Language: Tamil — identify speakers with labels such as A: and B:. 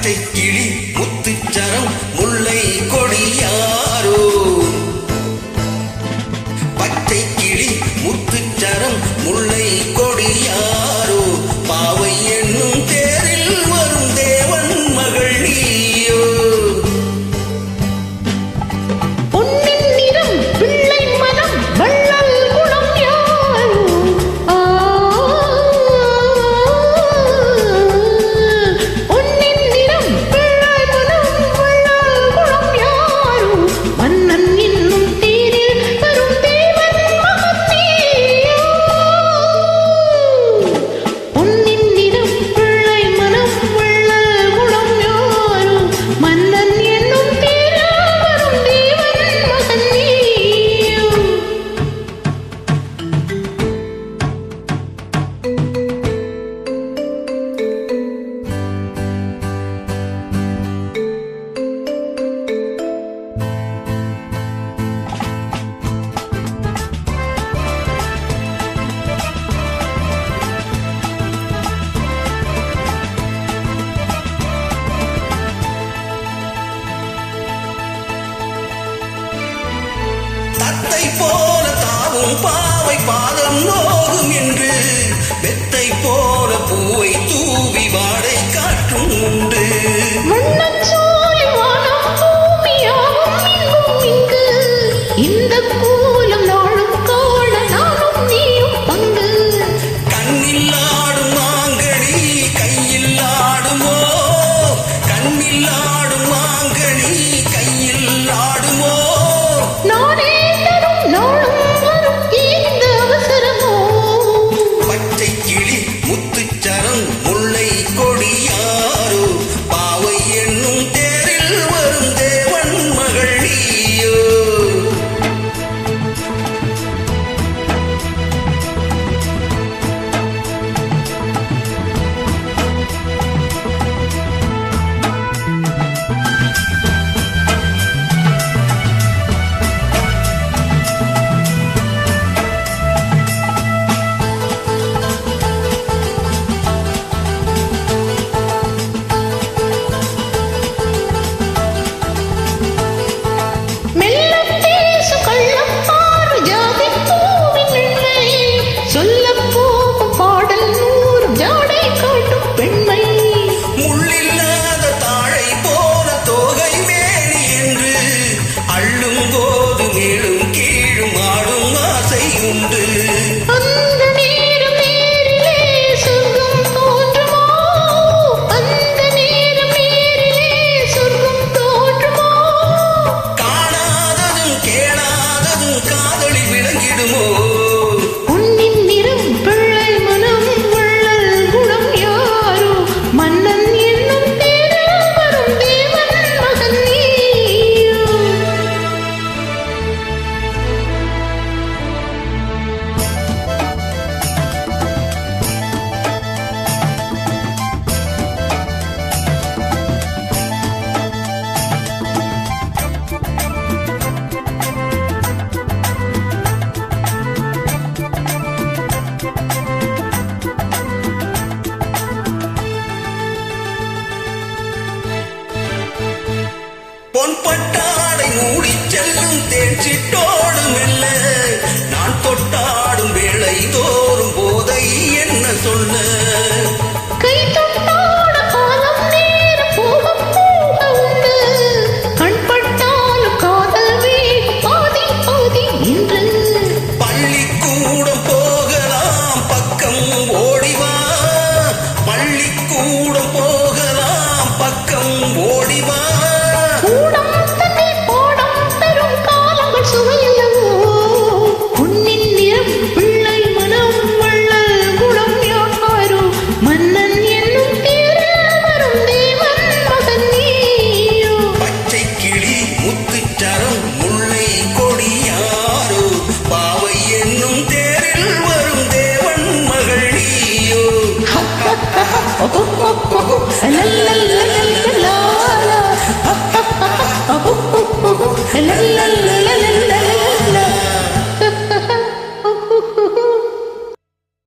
A: பச்சை கிளி முத்துச்சரம் முல்லை கொடியாரோ பச்சை கிளி முத்துச்சரம் முல்லை கொடியாரோ பாவை என்னும் தேரில் வரும் தேவன் மகள் நீயோ
B: பொன்னின் நிறம் பிள்ளை மனம் வள்ளல் குணம் யாரோ பொன்னின் நிறம் பிள்ளை மனம் வள்ளல் குணம் யாரோ மன்னன் என்னும் தேரில் வரும் தேவன் மகன் நீயோ பொன்னின் நிறம் பிள்ளை மனம் வள்ளல் குணம் யாரோ மன்னன் என்னும் தேரில் வரும் தேவன் மகன் நீயோ
A: தத்தை போல தாவும் பாவை பாதம் நோகும் என்று வெத்தை போல பூவை தூவி வாடை காற்றும் உண்டு
B: மண்ணச்சோலை வானம் பூமியாகும் இன்பம் இங்கு இந்தக் கோலம் நாளும் காண நானும் நீயும் பங்கு
A: கண்ணில் ஆடும் மாங்கனி கையில் ஆடுமோ கண்ணில் ஆடும் மாங்கனி கையில் ஆடுமோ
B: நானே தரும் நாளும் வரும் இந்த அவசரமோ
A: பச்சை கிளி முத்துச்சரம் முல்லை கொடியாரோ பாவை என்னும் தேரில் வரும் தேவன் மகள் நீயோ
B: மெல்லம் பேசு கள்ளம் பாரு ஜாதி பூவின் எண்ணை சொல்லப் போகும் பாடல் நூறு ஜாடை காட்டும் பெண்மை
A: முள்ளில்லாத தாழை போல தோகை மேனி என்று அள்ளும் போது மேலும் கீழும் ஆடும் ஆசை உண்டு
B: அந்த நேரம் நேரிலே சொர்க்கம் தோன்றுமோ அந்த நேரம் நேரிலே சொர்க்கம் தோன்றுமோ
A: காணாததும் கேளாததும் காதலி விளங்கிடுமோ
B: பொன்னின் நிறம் பிள்ளை மனம் வள்ளல் குணம் யாரோ மன்னன் என்னும் தேரில் வரும் தேவன் மகன் நீயோ
A: பொன்பட்டாடை மூடிச் செல்லும் தேர்ச்சிட்டோடு மெல்ல நான் தொட்டாடும் வேளை தோறும் போதை என்ன சொல்ல